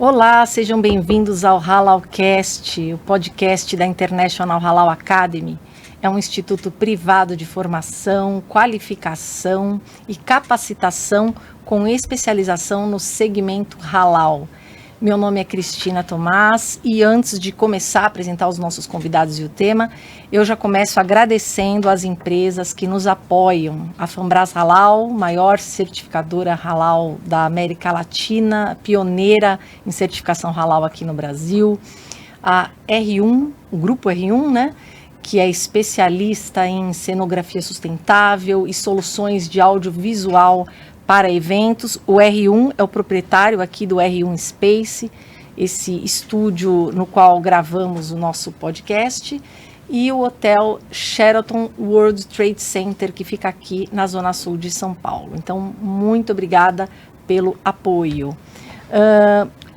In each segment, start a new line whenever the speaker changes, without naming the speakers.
Olá, sejam bem-vindos ao Halalcast, o podcast da International Halal Academy. É um instituto privado de formação, qualificação e capacitação com especialização no segmento halal. Meu nome é Cristina Tomás e antes de começar a apresentar os nossos convidados e o tema, eu já começo agradecendo às empresas que nos apoiam. A Fambras Halal, maior certificadora halal da América Latina, pioneira em certificação halal aqui no Brasil. A R1, o grupo R1, né? Que é especialista em cenografia sustentável e soluções de audiovisual para eventos. O R1 é o proprietário aqui do R1 Space, esse estúdio no qual gravamos o nosso podcast, e o hotel Sheraton World Trade Center, que fica aqui na Zona Sul de São Paulo. Então, muito obrigada pelo apoio.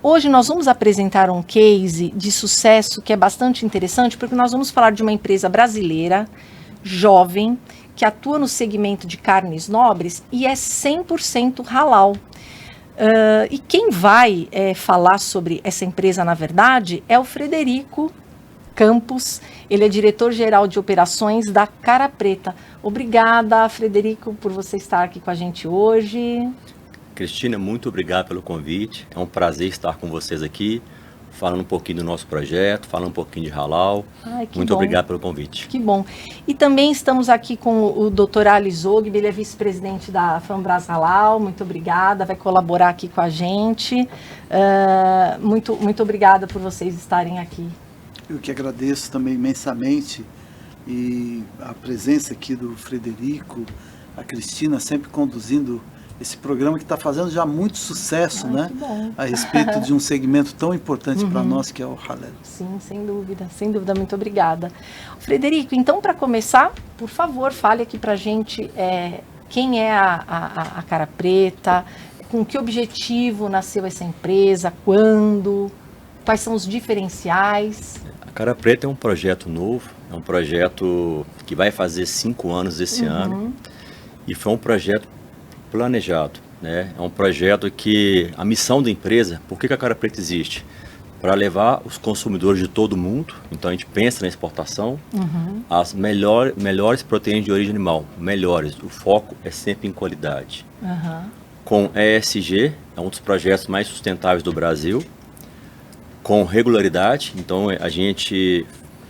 Hoje nós vamos apresentar um case de sucesso que é bastante interessante, porque nós vamos falar de uma empresa brasileira, jovem, que atua no segmento de carnes nobres e é 100% halal. E quem vai falar sobre essa empresa, na verdade, é o Frederico Campos. Ele é diretor-geral de operações da Cara Preta. Obrigada, Frederico, por você estar aqui com a gente hoje.
Cristina, muito obrigado pelo convite. É um prazer estar com vocês aqui, falando um pouquinho do nosso projeto, falando um pouquinho de halal. Muito obrigado pelo convite.
Que bom. E também estamos aqui com o Dr. Ali Zogby, ele é vice-presidente da Fambras Halal. Muito obrigada, vai colaborar aqui com a gente. Muito obrigada por vocês estarem aqui.
Eu que agradeço também imensamente e a presença aqui do Frederico, a Cristina sempre conduzindo esse programa que está fazendo já muito sucesso, né? A respeito de um segmento tão importante para nós que é o halal.
Sim, sem dúvida, muito obrigada. Frederico, então para começar, por favor, fale aqui para a gente quem é a Cara Preta, com que objetivo nasceu essa empresa, quando, quais são os diferenciais.
A Cara Preta é um projeto novo, é um projeto que vai fazer 5 anos esse ano e foi um projeto planejado, né? É um projeto que a missão da empresa, por que a Cara Preta existe? Para levar os consumidores de todo mundo, então a gente pensa na exportação, as melhores proteínas de origem animal, melhores, o foco é sempre em qualidade. Com ESG, é um dos projetos mais sustentáveis do Brasil, com regularidade, então a gente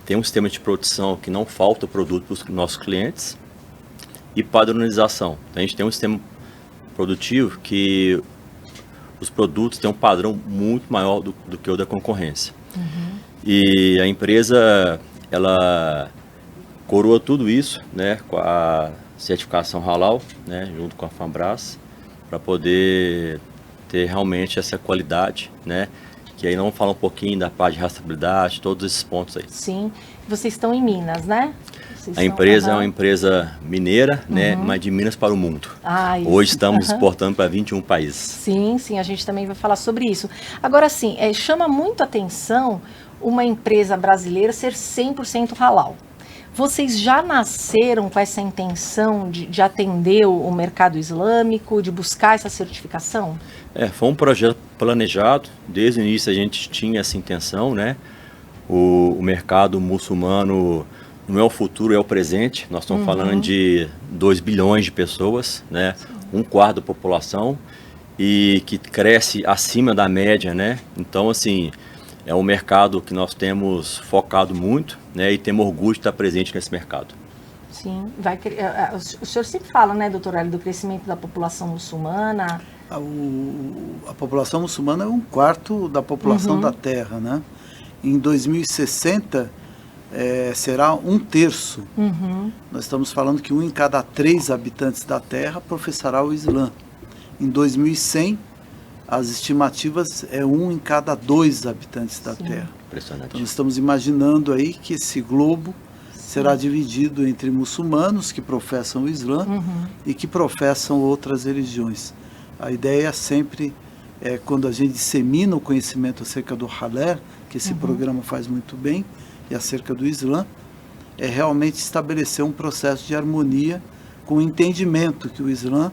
tem um sistema de produção que não falta produto para os nossos clientes, e padronização, então a gente tem um sistema produtivo que os produtos têm um padrão muito maior do que o da concorrência. E a empresa, ela coroa tudo isso, né, com a certificação halal, né, junto com a Fambras, para poder ter realmente essa qualidade, né, que aí vamos falar um pouquinho da parte de rastreabilidade, todos esses pontos aí.
Sim, vocês estão em Minas, né?
A empresa é uma empresa mineira, né, mas de Minas para o mundo. Hoje estamos exportando para 21 países.
Sim, a gente também vai falar sobre isso. Agora sim, chama muito atenção uma empresa brasileira ser 100% halal. Vocês já nasceram com essa intenção de atender o mercado islâmico, de buscar essa certificação?
Foi um projeto planejado, desde o início a gente tinha essa intenção, né? O mercado muçulmano não é o futuro, é o presente. Nós estamos falando de 2 bilhões de pessoas, né? 1/4 da população e que cresce acima da média, né? Então, assim, é um mercado que nós temos focado muito, né? E temos orgulho de estar presente nesse mercado.
Sim, o senhor sempre fala, né, doutor Ali, do crescimento da população muçulmana.
A população muçulmana é 1/4 da população da Terra, né? Em 2060, será 1/3. Nós estamos falando que 1 em cada 3 habitantes da Terra professará o Islã. Em 2100, as estimativas é 1 em cada 2 habitantes da Terra.
Impressionante.
Então, nós estamos imaginando aí que esse globo será dividido entre muçulmanos que professam o Islã e que professam outras religiões. A ideia é sempre quando a gente dissemina o conhecimento acerca do halal, que esse programa faz muito bem, e acerca do Islã, é realmente estabelecer um processo de harmonia com o entendimento que o Islã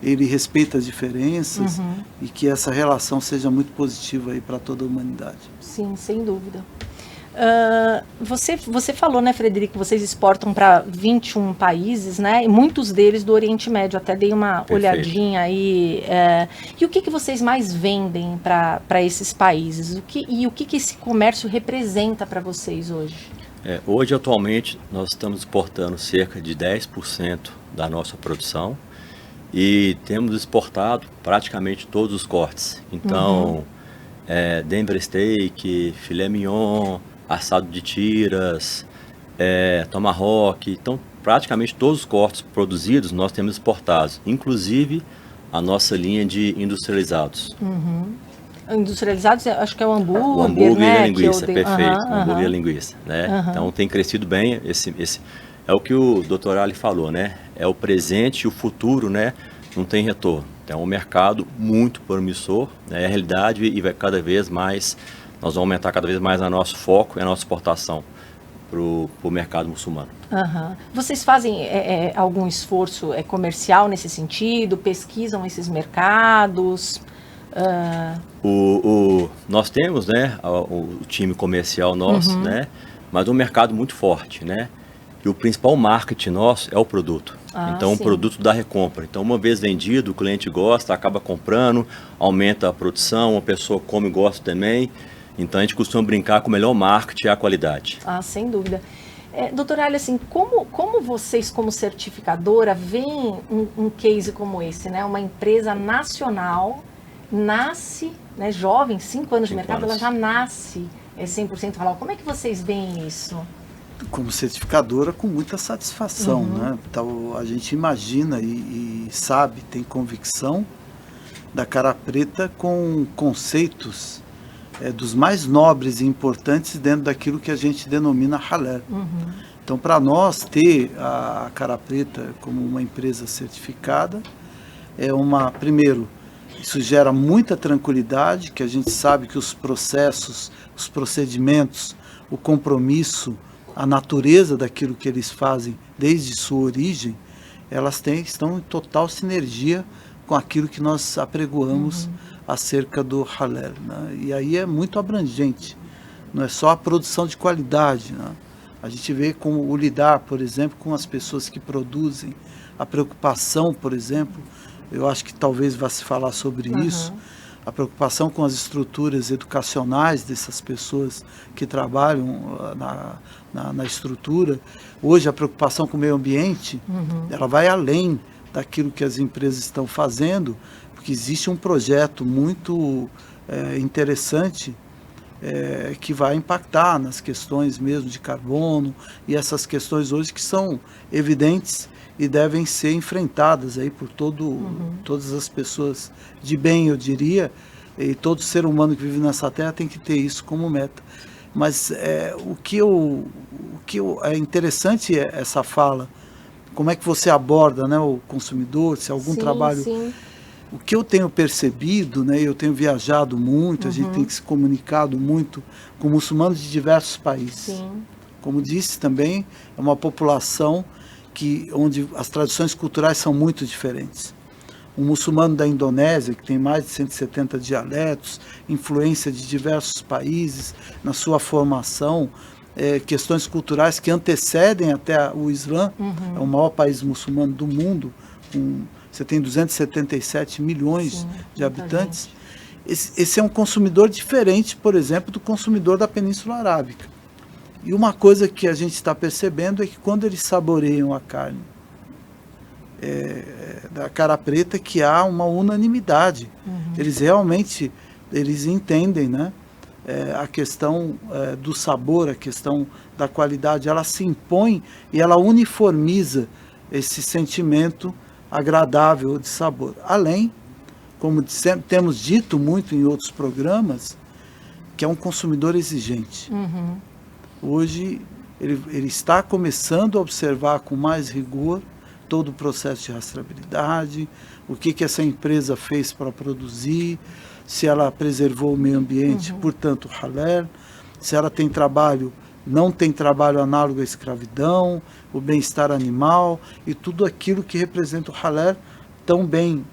ele respeita as diferenças e que essa relação seja muito positiva para toda a humanidade.
Sim, sem dúvida. Você falou, né, Frederico, vocês exportam para 21 países, né, e muitos deles do Oriente Médio, até dei uma olhadinha aí. E o que vocês mais vendem para esses países? O que esse comércio representa para vocês hoje?
Hoje, atualmente, nós estamos exportando cerca de 10% da nossa produção e temos exportado praticamente todos os cortes. Então, Denver Steak, filé mignon, assado de tiras, tomahawk. Então, praticamente todos os cortes produzidos nós temos exportados, inclusive a nossa linha de industrializados.
Industrializados, acho que é o hambúrguer,
o hambúrguer, né, e a linguiça, perfeito. O hambúrguer e a linguiça, né? Então tem crescido bem. Esse é o que o Dr. Ali falou, né? É o presente e o futuro, né? Não tem retorno. Então é um mercado muito promissor, né? É a realidade e vai cada vez mais. Nós vamos aumentar cada vez mais o nosso foco e a nossa exportação para o mercado muçulmano.
Vocês fazem algum esforço comercial nesse sentido? Pesquisam esses mercados?
Nós temos, né, o time comercial nosso, né, mas um mercado muito forte, né, e o principal marketing nosso é o produto. Então, sim. O produto da recompra. Então, uma vez vendido, o cliente gosta, acaba comprando, aumenta a produção, a pessoa come e gosta também. Então, a gente costuma brincar com o melhor marketing é a qualidade.
Sem dúvida. Doutora Ali, assim, como vocês, como certificadora, veem um case como esse, né, uma empresa nacional nasce, né, jovem, 5 anos de mercado, ela já nasce 100% halal. Como é que vocês veem isso?
Como certificadora, com muita satisfação, né? Então, a gente imagina e sabe, tem convicção da Cara Preta com conceitos dos mais nobres e importantes dentro daquilo que a gente denomina halal. Então, para nós ter a Cara Preta como uma empresa certificada, primeiro, isso gera muita tranquilidade, que a gente sabe que os processos, os procedimentos, o compromisso, a natureza daquilo que eles fazem desde sua origem, elas estão em total sinergia com aquilo que nós apregoamos acerca do halal, né? E aí é muito abrangente, não é só a produção de qualidade, né? A gente vê como o lidar, por exemplo, com as pessoas que produzem, a preocupação, por exemplo, eu acho que talvez vá se falar sobre isso, a preocupação com as estruturas educacionais dessas pessoas que trabalham na estrutura. Hoje a preocupação com o meio ambiente, ela vai além daquilo que as empresas estão fazendo, porque existe um projeto muito interessante que vai impactar nas questões mesmo de carbono e essas questões hoje que são evidentes e devem ser enfrentadas aí por todas as pessoas de bem, eu diria, e todo ser humano que vive nessa terra tem que ter isso como meta. Mas o que é interessante essa fala, como é que você aborda, né, o consumidor, se algum trabalho... Sim. O que eu tenho percebido, né, eu tenho viajado muito, a gente tem se comunicado muito com muçulmanos de diversos países. Sim. Como disse também, é uma população onde as tradições culturais são muito diferentes. Um muçulmano da Indonésia, que tem mais de 170 dialetos, influência de diversos países na sua formação, questões culturais que antecedem até o Islã, é o maior país muçulmano do mundo, você tem 277 milhões de habitantes. Esse é um consumidor diferente, por exemplo, do consumidor da Península Arábica. E uma coisa que a gente está percebendo é que quando eles saboreiam a carne da Cara Preta, que há uma unanimidade. Eles realmente entendem, né? A questão do sabor, a questão da qualidade, ela se impõe e ela uniformiza esse sentimento agradável de sabor. Além, como temos dito muito em outros programas, que é um consumidor exigente. Hoje, ele está começando a observar com mais rigor todo o processo de rastreabilidade, o que essa empresa fez para produzir, se ela preservou o meio ambiente, portanto, halal, se ela tem trabalho, não tem trabalho análogo à escravidão, o bem-estar animal e tudo aquilo que representa o halal, tão bem,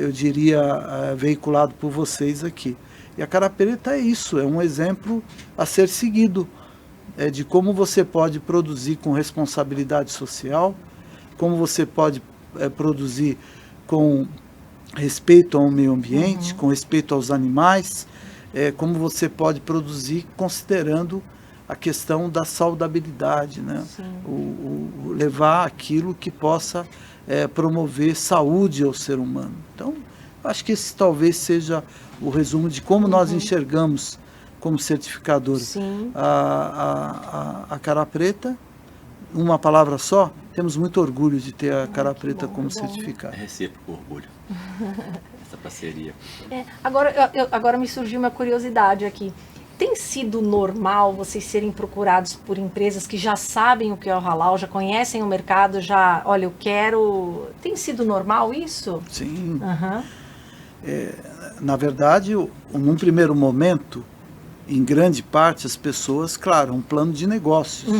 eu diria, veiculado por vocês aqui. E a cara preta é isso, é um exemplo a ser seguido, de como você pode produzir com responsabilidade social, como você pode produzir com respeito ao meio ambiente, com respeito aos animais, como você pode produzir considerando a questão da saudabilidade, né? O levar aquilo que possa promover saúde ao ser humano. Então, acho que esse talvez seja o resumo de como nós enxergamos como certificador a cara preta. Uma palavra só, temos muito orgulho de ter a cara preta como certificado.
É recíproco orgulho, essa parceria.
Agora me surgiu uma curiosidade aqui. Tem sido normal vocês serem procurados por empresas que já sabem o que é o halal, já conhecem o mercado, olha, eu quero... Tem sido normal isso?
Sim. Na verdade, num primeiro momento, em grande parte, as pessoas, claro, um plano de negócios.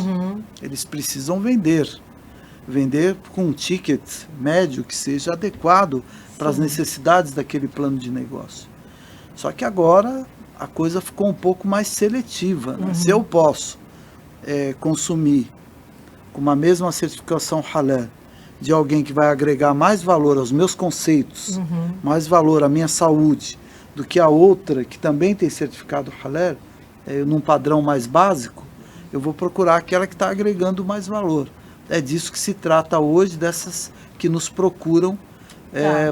Eles precisam vender com um ticket médio que seja adequado para as necessidades daquele plano de negócio. Só que agora a coisa ficou um pouco mais seletiva, né? Se eu posso consumir com uma mesma certificação halal de alguém que vai agregar mais valor aos meus conceitos, mais valor à minha saúde, do que a outra que também tem certificado halal, num padrão mais básico, eu vou procurar aquela que está agregando mais valor. É disso que se trata hoje, dessas que nos procuram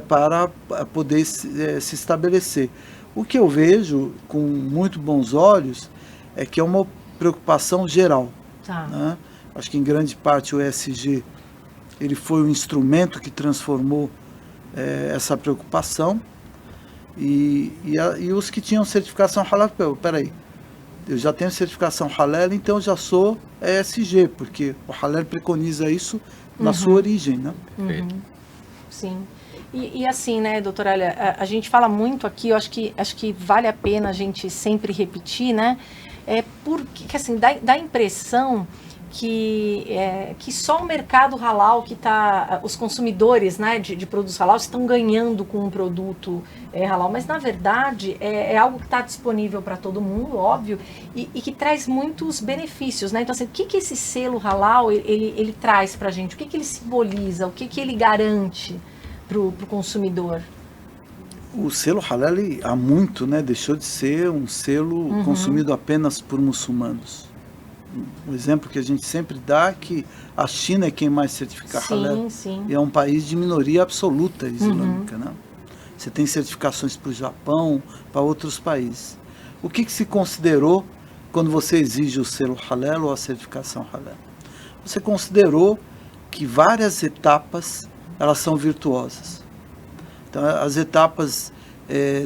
para poder se estabelecer. O que eu vejo com muito bons olhos é que é uma preocupação geral. Né? Acho que em grande parte o ESG ele foi um instrumento que transformou essa preocupação e os que tinham certificação halal, peraí, eu já tenho certificação halal, então eu já sou ESG, porque o halal preconiza isso na sua origem, né?
Sim. E assim, né, doutora, olha, a gente fala muito aqui, eu acho que vale a pena a gente sempre repetir, né? Porque assim, dá a impressão que só o mercado halal que está, os consumidores, né, de produtos halal estão ganhando com um produto halal, mas na verdade é algo que está disponível para todo mundo, óbvio, e que traz muitos benefícios, né? Então assim, o que esse selo halal ele traz para a gente? O que ele simboliza? O que ele garante para o consumidor?
O selo halal há muito, né, deixou de ser um selo consumido apenas por muçulmanos. O exemplo que a gente sempre dá é que a China é quem mais certifica halal. E é um país de minoria absoluta islâmica. Né? Você tem certificações para o Japão, para outros países. O que se considerou quando você exige o selo halal ou a certificação halal? Você considerou que várias etapas elas são virtuosas. Então, as etapas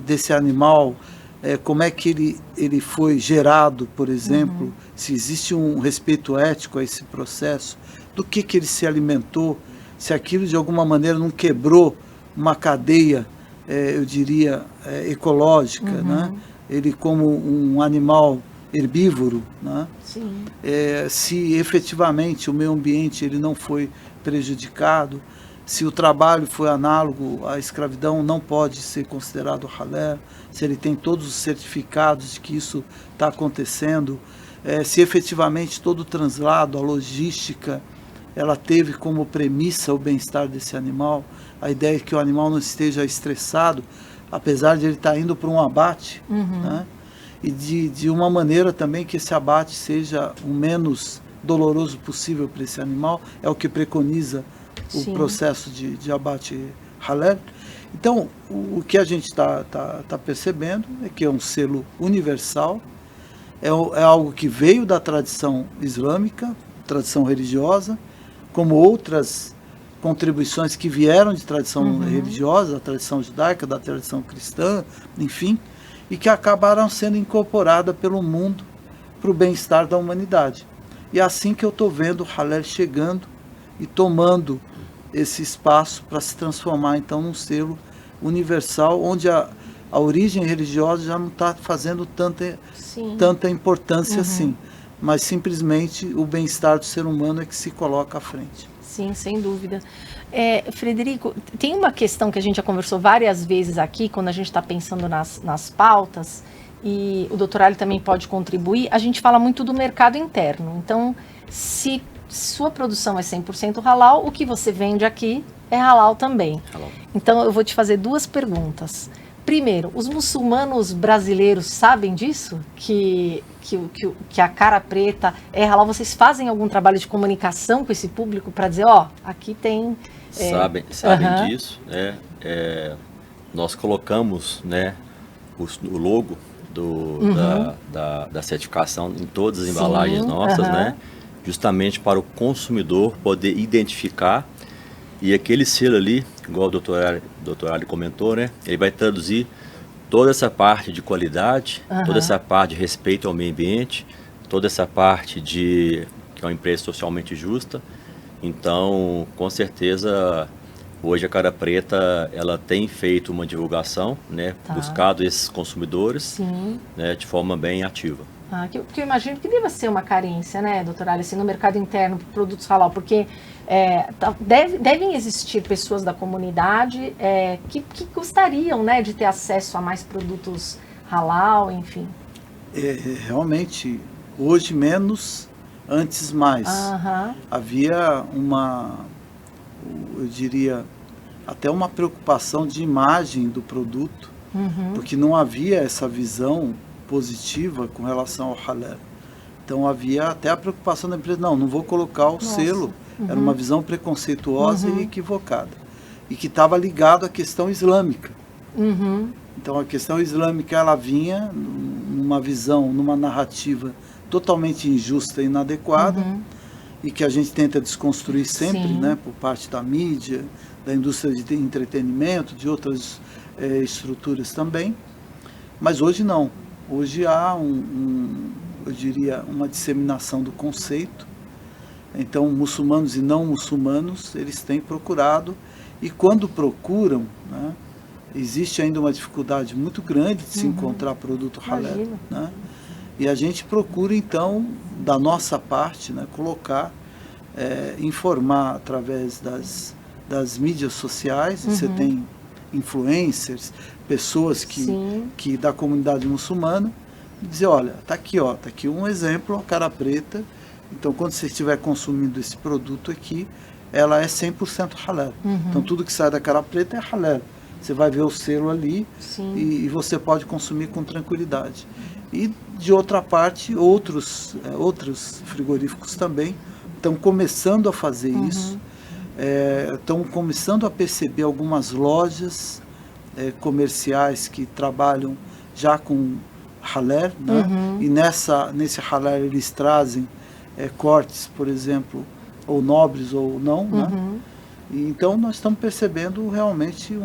desse animal, como é que ele foi gerado, por exemplo, se existe um respeito ético a esse processo, do que ele se alimentou, se aquilo de alguma maneira não quebrou uma cadeia, eu diria, ecológica, né? Ele como um animal herbívoro, né? Se efetivamente o meio ambiente ele não foi prejudicado, se o trabalho foi análogo à escravidão, não pode ser considerado halal, se ele tem todos os certificados de que isso está acontecendo, se efetivamente todo o translado, a logística, ela teve como premissa o bem-estar desse animal, a ideia é que o animal não esteja estressado, apesar de ele estar indo para um abate, né? E de uma maneira também que esse abate seja o menos doloroso possível para esse animal, é o que preconiza o processo de abate halal. Então, o que a gente está percebendo é que é um selo universal, é algo que veio da tradição islâmica, tradição religiosa, como outras contribuições que vieram de tradição religiosa, da tradição judaica, da tradição cristã, enfim, e que acabaram sendo incorporadas pelo mundo para o bem-estar da humanidade. E é assim que eu estou vendo o halal chegando e tomando esse espaço para se transformar então num selo universal, onde a origem religiosa já não está fazendo tanta importância assim, mas simplesmente o bem-estar do ser humano é que se coloca à frente.
Sim, sem dúvida. Frederico, tem uma questão que a gente já conversou várias vezes aqui, quando a gente está pensando nas pautas, e o Dr. Ali também pode contribuir, a gente fala muito do mercado interno. Então, se sua produção é 100% halal, o que você vende aqui é halal também.
Halal.
Então, eu vou te fazer duas perguntas. Primeiro, os muçulmanos brasileiros sabem disso? Que a cara preta é halal? Vocês fazem algum trabalho de comunicação com esse público para dizer, aqui tem...
Sabem disso, né? Nós colocamos, né, o logo da certificação em todas as embalagens nossas, né? Justamente para o consumidor poder identificar. E aquele selo ali, igual o Dr. Ali comentou, né? Ele vai traduzir toda essa parte de qualidade, toda essa parte de respeito ao meio ambiente, toda essa parte que é uma empresa socialmente justa. Então, com certeza, hoje a Cara Preta, ela tem feito uma divulgação, né? Buscado esses consumidores, né, de forma bem ativa.
Que eu imagino que deva ser uma carência, né, doutora Alice, no mercado interno, produtos halal, porque devem existir pessoas da comunidade que gostariam, né, de ter acesso a mais produtos halal, enfim.
Realmente, hoje menos, antes mais. Havia eu diria, até uma preocupação de imagem do produto, porque não havia essa visão positiva com relação ao halal. Então havia até a preocupação da empresa, não vou colocar o selo. Era uma visão preconceituosa e equivocada. E que estava ligado à questão islâmica. Então a questão islâmica, ela vinha numa visão, numa narrativa totalmente injusta e inadequada, e que a gente tenta desconstruir sempre, né, por parte da mídia, da indústria de entretenimento, de outras estruturas também. Mas hoje não. Hoje há eu diria, uma disseminação do conceito. Então, muçulmanos e não muçulmanos, eles têm procurado, e quando procuram, né, existe ainda uma dificuldade muito grande de se encontrar produto halal, né? E a gente procura, então, da nossa parte, né, colocar, informar através das mídias sociais. Você tem influencers, pessoas que da comunidade muçulmana, dizer, olha, tá aqui um exemplo, a Cara Preta. Então, quando você estiver consumindo esse produto aqui, ela é 100% halal. Então, tudo que sai da Cara Preta é halal. Você vai ver o selo ali e você pode consumir com tranquilidade. E, de outra parte, outros frigoríficos também estão começando a fazer isso. Estão começando a perceber algumas lojas comerciais que trabalham já com halal, né? E nesse halal eles trazem cortes, por exemplo, ou nobres ou não, né? E então nós estamos percebendo realmente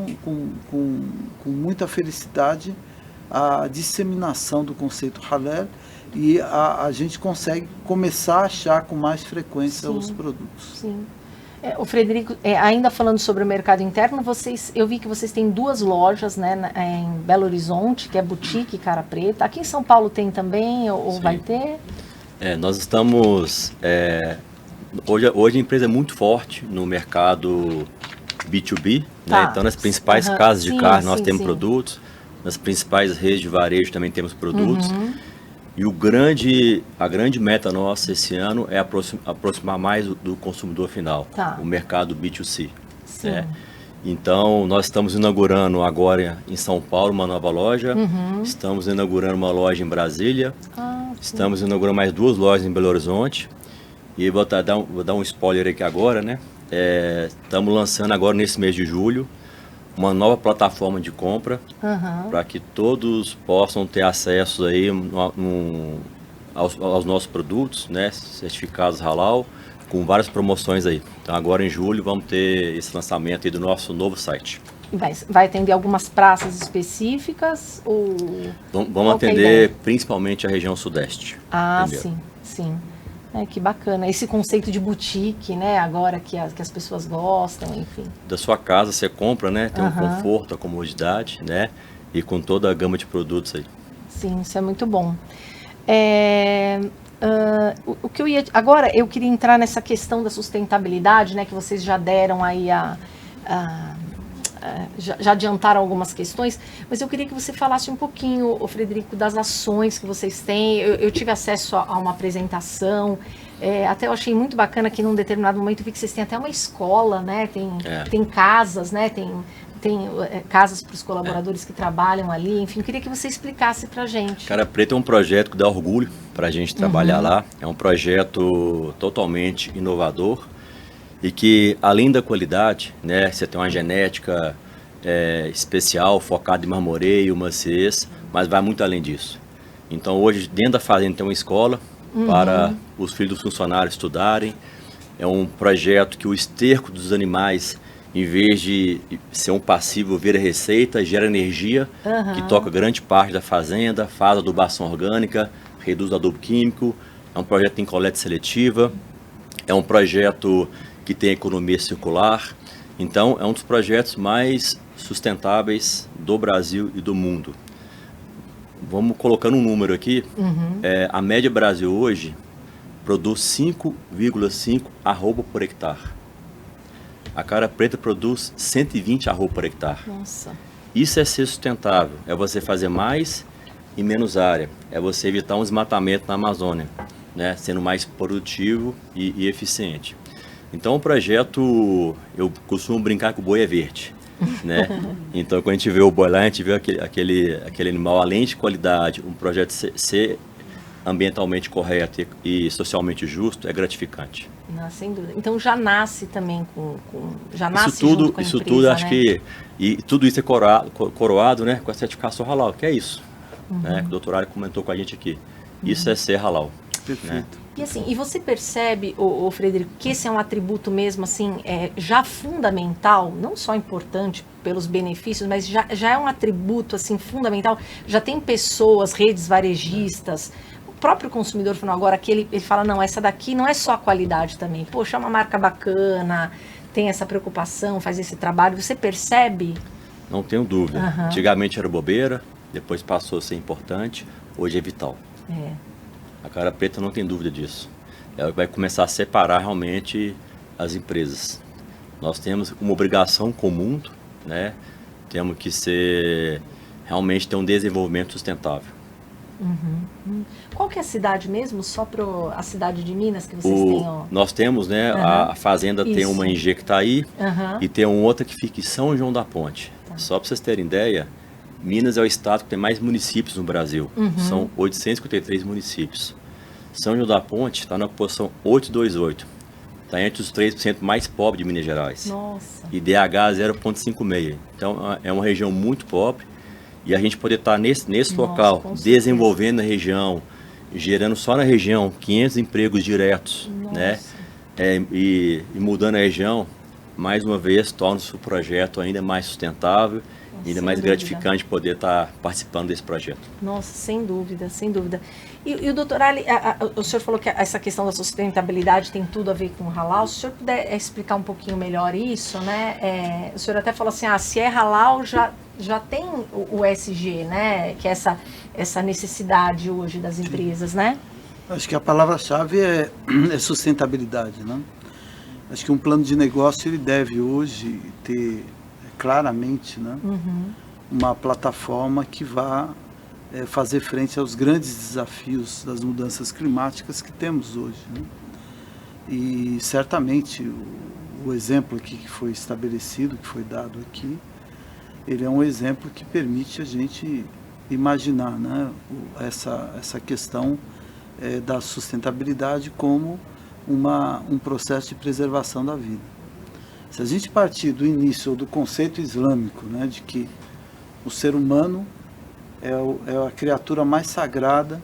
com muita felicidade a disseminação do conceito halal, e a gente consegue começar a achar com mais frequência os produtos.
O Frederico, ainda falando sobre o mercado interno, eu vi que vocês têm 2 lojas, né, em Belo Horizonte, que é Boutique Cara Preta. Aqui em São Paulo tem também, ou vai ter?
Nós estamos... Hoje a empresa é muito forte no mercado B2B, né? Então nas principais casas de carne nós temos produtos, nas principais redes de varejo também temos produtos. E a grande meta nossa esse ano é aproximar mais do consumidor final, o mercado B2C. Né? Então, nós estamos inaugurando agora em São Paulo uma nova loja, estamos inaugurando uma loja em Brasília, estamos inaugurando mais 2 lojas em Belo Horizonte, e vou dar um spoiler aqui agora, né? Estamos lançando agora nesse mês de julho uma nova plataforma de compra para que todos possam ter acesso aí aos nossos produtos, né, certificados halal, com várias promoções aí. Então agora em julho vamos ter esse lançamento aí do nosso novo site.
Vai atender algumas praças específicas? Ou...
Vamos atender principalmente a região sudeste.
Sim. Que bacana. Esse conceito de boutique, né? Agora que as pessoas gostam, enfim.
Da sua casa você compra, né? Tem um conforto, a comodidade, né? e com toda a gama de produtos aí.
Sim, isso é muito bom. O que agora eu queria entrar nessa questão da sustentabilidade, né, que vocês já deram aí já adiantaram algumas questões, mas eu queria que você falasse um pouquinho, Frederico, das ações que vocês têm. Eu tive acesso a uma apresentação, até eu achei muito bacana que num determinado momento eu vi que vocês têm até uma escola, né? Tem casas, né? Tem casas para os colaboradores que trabalham ali, enfim, eu queria que você explicasse para a gente.
Cara Preta é um projeto que dá orgulho para a gente trabalhar lá, é um projeto totalmente inovador e que, além da qualidade, né, você tem uma genética especial, focada em marmoreio, maciez, mas vai muito além disso. Então, hoje, dentro da fazenda tem uma escola para os filhos dos funcionários estudarem, é um projeto que o esterco dos animais, em vez de ser um passivo, vira receita, gera energia, que toca grande parte da fazenda, faz adubação orgânica, reduz o adubo químico, é um projeto em coleta seletiva, é um projeto que tem economia circular, então é um dos projetos mais sustentáveis do Brasil e do mundo. Vamos colocando um número aqui, a média Brasil hoje produz 5,5 arroba por hectare. A Cara Preta produz 120 arroba por hectare.
Nossa.
Isso é ser sustentável, é você fazer mais e menos área, é você evitar um desmatamento na Amazônia, né, sendo mais produtivo e eficiente. Então o projeto, eu costumo brincar que o boi é verde, né? Então quando a gente vê o boi lá, a gente vê aquele animal, além de qualidade, um projeto ser ambientalmente correto e socialmente justo, é gratificante.
Não, sem dúvida. Então já nasce também já nasce
isso tudo,
junto com a
isso
empresa,
tudo, acho
né?
que e tudo isso é coroado, né, com a certificação halal, que é isso, né, que o doutor Ari comentou com a gente aqui. Isso é ser halal.
Perfeito.
Né?
E assim, e você percebe, o Frederico, que esse é um atributo mesmo assim, já fundamental, não só importante pelos benefícios, mas já é um atributo assim fundamental. Já tem pessoas, redes varejistas, o próprio consumidor final agora que ele fala, não, essa daqui não é só a qualidade também. Poxa, é uma marca bacana, tem essa preocupação, faz esse trabalho. Você percebe?
Não tenho dúvida. Antigamente era bobeira, depois passou a ser importante, hoje é vital. A Cara Preta não tem dúvida disso. Ela vai começar a separar realmente as empresas. Nós temos uma obrigação comum, né? Temos que realmente ter um desenvolvimento sustentável.
Qual que é a cidade mesmo? Só para a cidade de Minas que vocês têm?
Nós temos, né? A fazenda tem uma em Jequitaí e tem uma outra que fica em São João da Ponte. Só para vocês terem ideia, Minas é o estado que tem mais municípios no Brasil. São 853 municípios. São João da Ponte está na posição 828. Está entre os 3% mais pobres de Minas Gerais.
Nossa.
E DH 0,56. Então é uma região muito pobre. E a gente poder estar nesse local, desenvolvendo a região, gerando só na região 500 empregos diretos, né? E mudando a região, mais uma vez, torna-se o projeto ainda mais sustentável, ainda mais gratificante poder estar participando desse projeto.
Nossa, sem dúvida, sem dúvida. E o doutor Ali, o senhor falou que essa questão da sustentabilidade tem tudo a ver com o halal. Se o senhor puder explicar um pouquinho melhor isso, né? O senhor até falou assim, se é halal, já tem o ESG, né? Que é essa necessidade hoje das empresas, né?
Acho que a palavra-chave é sustentabilidade, né? Acho que um plano de negócio ele deve hoje ter claramente, né, uma plataforma que vá fazer frente aos grandes desafios das mudanças climáticas que temos hoje, né? E certamente o exemplo aqui que foi estabelecido, que foi dado aqui, ele é um exemplo que permite a gente imaginar, né, essa questão da sustentabilidade como um processo de preservação da vida. Se a gente partir do início do conceito islâmico, né, de que o ser humano é a criatura mais sagrada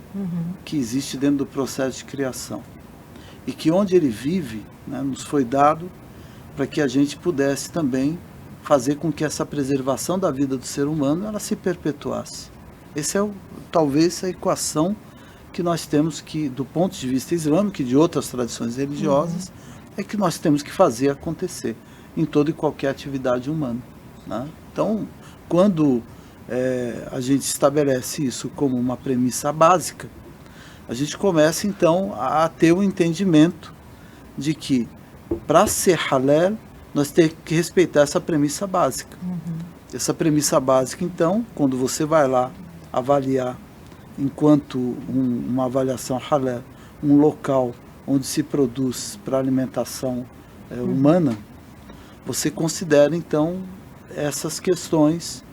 que existe dentro do processo de criação, e que onde ele vive, né, nos foi dado para que a gente pudesse também fazer com que essa preservação da vida do ser humano ela se perpetuasse. Esse é talvez a equação que nós temos que, do ponto de vista islâmico e de outras tradições religiosas, é que nós temos que fazer acontecer em toda e qualquer atividade humana, né? Então, quando a gente estabelece isso como uma premissa básica, a gente começa então a ter o entendimento de que para ser halal nós temos que respeitar essa premissa básica. Essa premissa básica, então, quando você vai lá avaliar, enquanto uma avaliação halal, um local onde se produz para alimentação humana, você considera então essas questões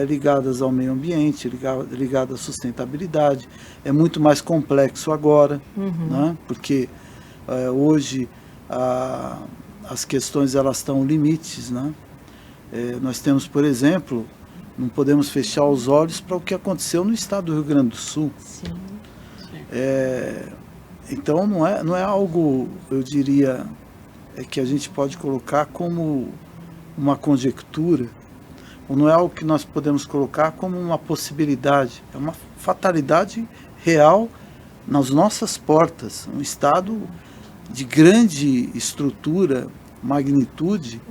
ligadas ao meio ambiente, ligadas à sustentabilidade. É muito mais complexo agora, né? Porque hoje as questões elas estão limites, né? Nós temos, por exemplo, não podemos fechar os olhos para o que aconteceu no estado do Rio Grande do Sul.
Sim.
Então não é algo, eu diria, que a gente pode colocar como uma conjectura, ou não é algo que nós podemos colocar como uma possibilidade, é uma fatalidade real nas nossas portas, um estado de grande estrutura, magnitude,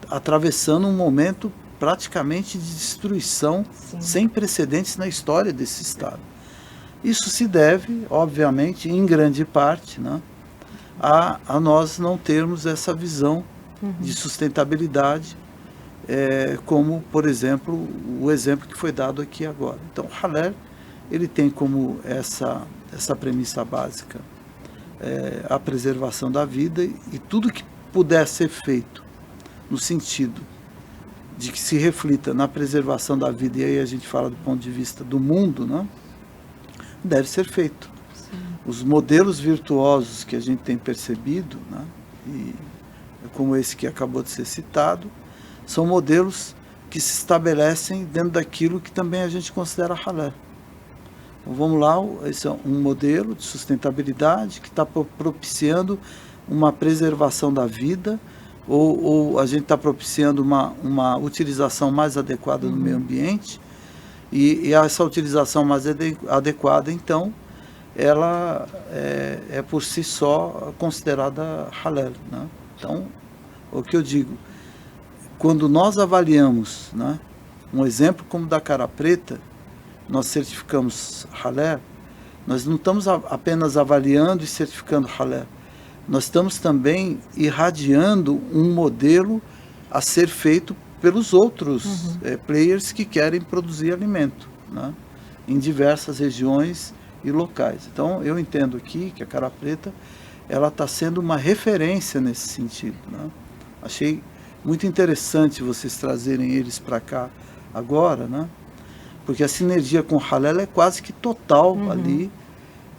atravessando um momento praticamente de destruição sem precedentes na história desse estado. Isso se deve, obviamente, em grande parte, né, a nós não termos essa visão de sustentabilidade, como, por exemplo, o exemplo que foi dado aqui agora. Então, o halal, ele tem como essa premissa básica a preservação da vida, e tudo que puder ser feito no sentido de que se reflita na preservação da vida, e aí a gente fala do ponto de vista do mundo, né, deve ser feito. Os modelos virtuosos que a gente tem percebido, né, e como esse que acabou de ser citado, são modelos que se estabelecem dentro daquilo que também a gente considera halal. Então vamos lá, esse é um modelo de sustentabilidade que está propiciando uma preservação da vida, ou a gente está propiciando uma utilização mais adequada do meio ambiente, e essa utilização mais adequada, então, ela é por si só considerada halal, né? Então, o que eu digo, quando nós avaliamos, né, um exemplo como da cara preta, nós certificamos halal, nós não estamos apenas avaliando e certificando halal, nós estamos também irradiando um modelo a ser feito pelos outros players que querem produzir alimento, né, em diversas regiões e locais. Então, eu entendo aqui que a cara preta ela está sendo uma referência nesse sentido, né? Achei muito interessante vocês trazerem eles para cá agora, né? Porque a sinergia com o halal é quase que total ali,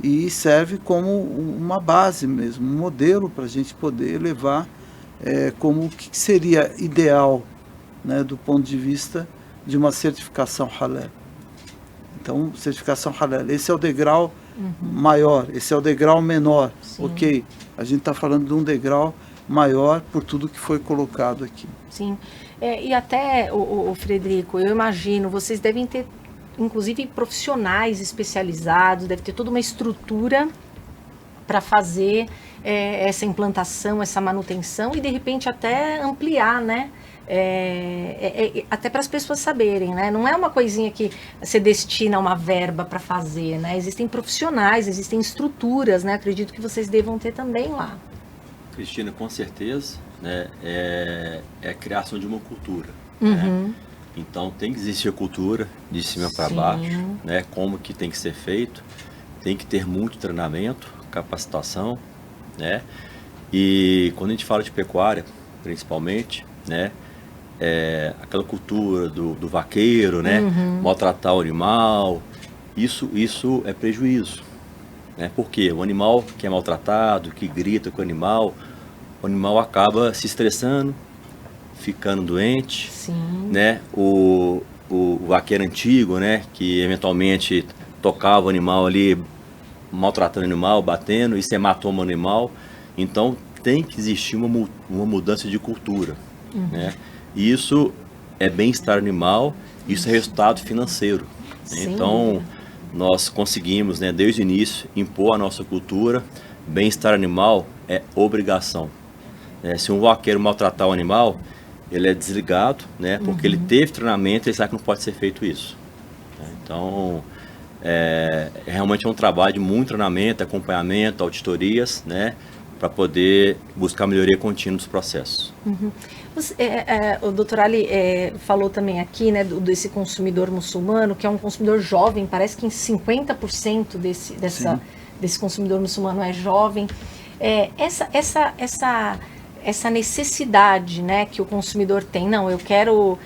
e serve como uma base mesmo, um modelo para a gente poder levar como o que seria ideal, né, do ponto de vista de uma certificação halal. Então, certificação halal, esse é o degrau maior, esse é o degrau menor. Sim. Ok, a gente está falando de um degrau maior por tudo que foi colocado aqui.
Sim, e até, o Frederico, eu imagino, vocês devem ter, inclusive, profissionais especializados, deve ter toda uma estrutura para fazer essa implantação, essa manutenção, e de repente até ampliar, né? Até para as pessoas saberem, né? Não é uma coisinha que você destina uma verba para fazer, né? Existem profissionais, existem estruturas, né? Acredito que vocês devam ter também lá.
Cristina, com certeza, né? É a criação de uma cultura, né? Então tem que existir a cultura de cima para baixo, né? Como que tem que ser feito, tem que ter muito treinamento, capacitação, né? E quando a gente fala de pecuária, principalmente, né? Aquela cultura do vaqueiro, né? Maltratar o animal, isso é prejuízo, né? Porque o animal que é maltratado, que grita com o animal acaba se estressando, ficando doente, né? O vaqueiro antigo, né? Que eventualmente tocava o animal ali, maltratando o animal, batendo, isso matou o animal. Então tem que existir uma mudança de cultura, né? E isso é bem-estar animal, isso é resultado financeiro, né? Então, nós conseguimos, né, desde o início, impor a nossa cultura. Bem-estar animal é obrigação, né? Se um vaqueiro maltratar o animal, ele é desligado, né? Porque ele teve treinamento e ele sabe que não pode ser feito isso. Então, realmente é um trabalho de muito treinamento, acompanhamento, auditorias, né? Para poder buscar melhoria contínua dos processos.
O doutor Ali falou também aqui, né, desse consumidor muçulmano, que é um consumidor jovem, parece que em 50% desse consumidor muçulmano é jovem. Essa necessidade, né, que o consumidor tem, não, eu quero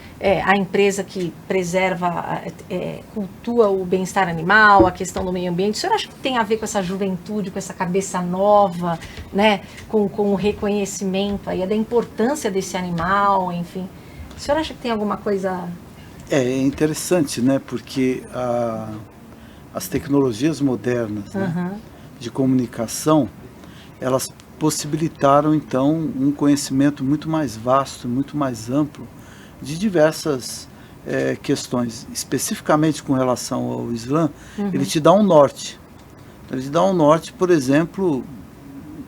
a empresa que preserva, cultua o bem-estar animal, a questão do meio ambiente. O senhor acha que tem a ver com essa juventude, com essa cabeça nova, né, com o reconhecimento aí da importância desse animal, enfim? O senhor acha que tem alguma coisa...
É interessante, né, porque as tecnologias modernas, né, de comunicação, elas possibilitaram, então, um conhecimento muito mais vasto, muito mais amplo de diversas questões. Especificamente com relação ao Islã, ele te dá um norte. Ele te dá um norte, por exemplo,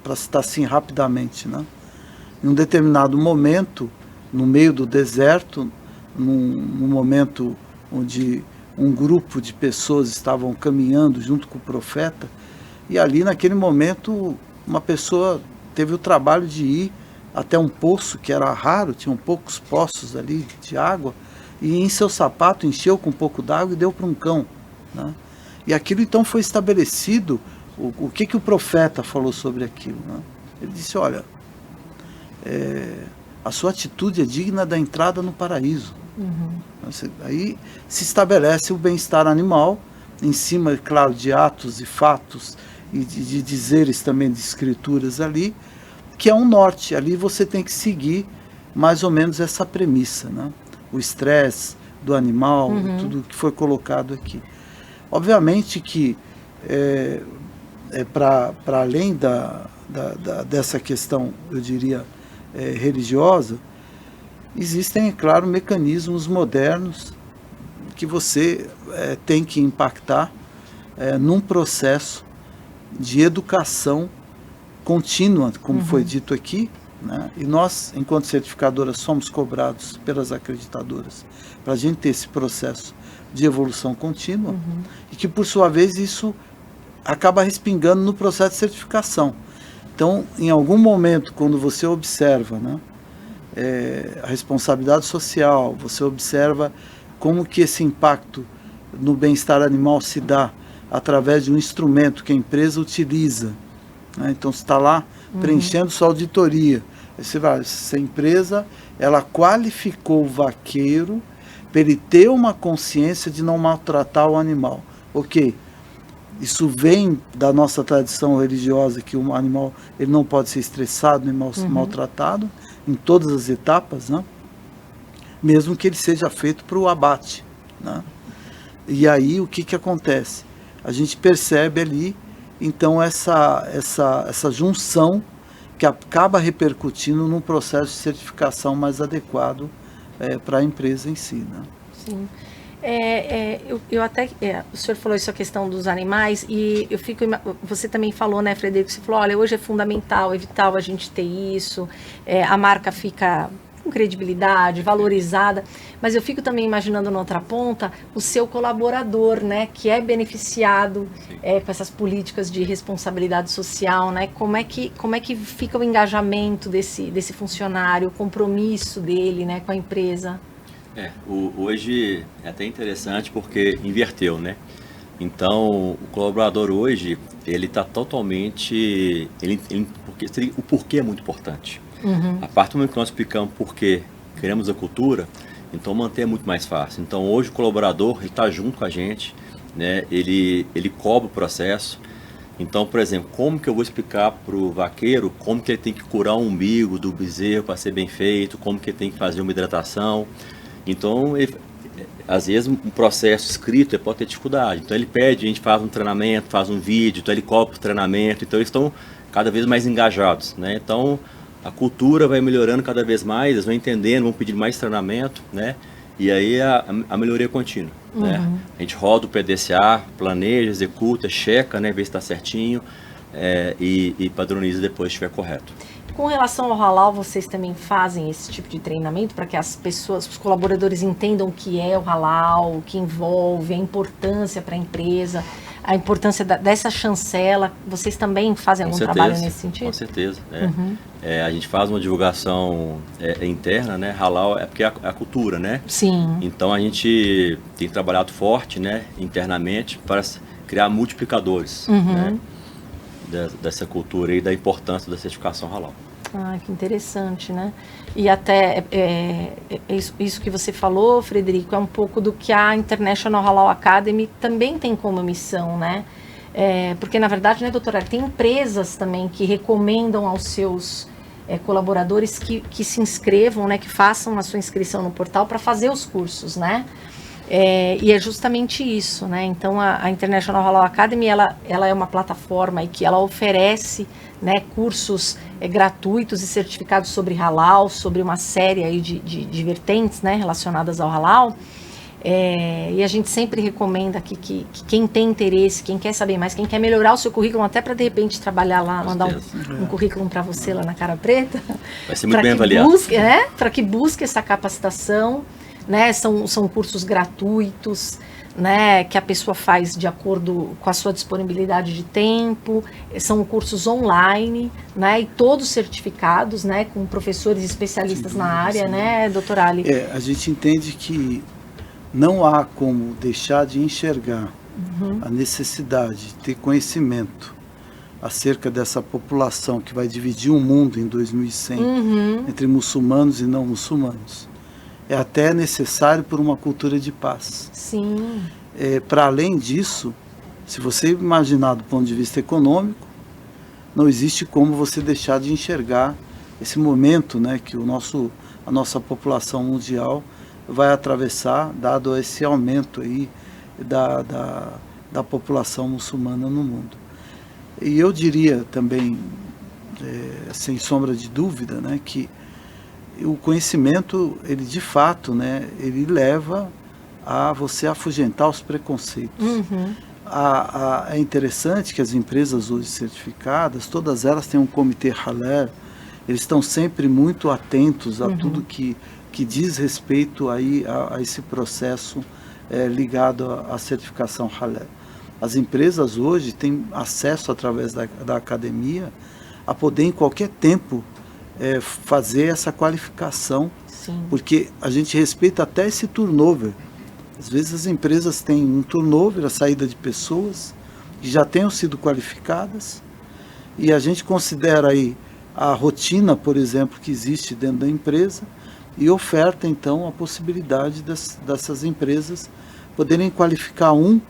para citar assim rapidamente, né? Em um determinado momento, no meio do deserto, num momento onde um grupo de pessoas estavam caminhando junto com o profeta, e ali naquele momento uma pessoa teve o trabalho de ir até um poço que era raro, tinham poucos poços ali de água, e em seu sapato encheu com um pouco d'água e deu para um cão, né? E aquilo então foi estabelecido, o que o profeta falou sobre aquilo, né? Ele disse, olha, a sua atitude é digna da entrada no paraíso. Aí se estabelece o bem-estar animal, em cima, claro, de atos e fatos, e de dizeres também, de escrituras ali, que é um norte. Ali você tem que seguir mais ou menos essa premissa, né? O estresse do animal, tudo que foi colocado aqui. Obviamente que para além dessa questão, eu diria, religiosa, existem, é claro, mecanismos modernos que você tem que impactar num processo de educação contínua, como foi dito aqui, né? E nós, enquanto certificadoras, somos cobrados pelas acreditadoras para a gente ter esse processo de evolução contínua, e que, por sua vez, isso acaba respingando no processo de certificação. Então, em algum momento, quando você observa, né, a responsabilidade social, você observa como que esse impacto no bem-estar animal se dá através de um instrumento que a empresa utiliza, né? Então você está lá preenchendo sua auditoria, aí você vai, essa empresa, ela qualificou o vaqueiro para ele ter uma consciência de não maltratar o animal. Ok, isso vem da nossa tradição religiosa, que o animal ele não pode ser estressado nem maltratado em todas as etapas, né? Mesmo que ele seja feito para o abate, né? E aí o que acontece? A gente percebe ali, então, essa junção que acaba repercutindo num processo de certificação mais adequado para a empresa em si, né?
Sim. Eu até, o senhor falou isso, a questão dos animais, e eu fico, você também falou, né, Frederico, você falou, olha, hoje é fundamental, é vital a gente ter isso, a marca fica com credibilidade, valorizada, mas eu fico também imaginando na outra ponta o seu colaborador, né, que é beneficiado com essas políticas de responsabilidade social, né, como é que fica o engajamento desse funcionário, o compromisso dele, né, com a empresa?
Hoje é até interessante porque inverteu, né? Então, o colaborador hoje, ele está totalmente... o porquê é muito importante. A partir do momento que nós explicamos por que queremos a cultura, então manter é muito mais fácil. Então, hoje o colaborador, ele está junto com a gente, né? Ele cobra o processo. Então, por exemplo, como que eu vou explicar para o vaqueiro como que ele tem que curar o umbigo do bezerro para ser bem feito, como que ele tem que fazer uma hidratação. Então, às vezes, um processo escrito pode ter dificuldade. Então, ele pede, a gente faz um treinamento, faz um vídeo, então ele cobra o treinamento. Então, eles estão cada vez mais engajados, né? Então, a cultura vai melhorando cada vez mais, eles vão entendendo, vão pedir mais treinamento, né? E aí, a melhoria contínua, né? A gente roda o PDCA, planeja, executa, checa, né? Vê se está certinho. e padroniza depois se estiver correto.
Com relação ao halal, vocês também fazem esse tipo de treinamento para que as pessoas, os colaboradores entendam o que é o halal, o que envolve, a importância para a empresa, a importância dessa chancela. Vocês também fazem algum trabalho nesse sentido?
Com certeza. A gente faz uma divulgação interna, né? Halal é porque é a cultura, né?
Sim.
Então a gente tem trabalhado forte, né, internamente para criar multiplicadores, né, dessa cultura e da importância da certificação halal.
Ah, que interessante, né? E até isso que você falou, Frederico, é um pouco do que a International Halal Academy também tem como missão, né? Porque, na verdade, né, doutora, tem empresas também que recomendam aos seus colaboradores que se inscrevam, né, que façam a sua inscrição no portal para fazer os cursos, né? E é justamente isso, né? Então, a International Halal Academy, ela é uma plataforma que ela oferece, né, cursos gratuitos e certificados sobre halal, sobre uma série aí de vertentes, né, relacionadas ao halal. E a gente sempre recomenda que quem tem interesse, quem quer saber mais, quem quer melhorar o seu currículo, até para de repente trabalhar lá, mandar um currículo para você lá na Cara Preta.
Vai ser muito bem avaliado.
Para que busque essa capacitação, né? São cursos gratuitos, né, que a pessoa faz de acordo com a sua disponibilidade de tempo. São cursos online, né, e todos certificados, né, com professores especialistas na área, né, doutora Ali?
A gente entende que não há como deixar de enxergar a necessidade de ter conhecimento acerca dessa população que vai dividir o mundo em 2100 entre muçulmanos e não muçulmanos. É até necessário por uma cultura de paz.
Sim.
Para além disso, se você imaginar do ponto de vista econômico, não existe como você deixar de enxergar esse momento, né, que a nossa população mundial vai atravessar, dado esse aumento aí da população muçulmana no mundo. E eu diria também, sem sombra de dúvida, né, que o conhecimento, ele de fato, né, ele leva a você afugentar os preconceitos. É interessante que as empresas hoje certificadas, todas elas têm um comitê halal, eles estão sempre muito atentos a tudo que diz respeito aí a esse processo ligado à certificação halal. As empresas hoje têm acesso através da academia a poder em qualquer tempo fazer essa qualificação.
Sim.
Porque a gente respeita até esse turnover. Às vezes as empresas têm um turnover, a saída de pessoas que já tenham sido qualificadas, e a gente considera aí a rotina, por exemplo, que existe dentro da empresa, e oferta então a possibilidade dessas empresas poderem qualificar ou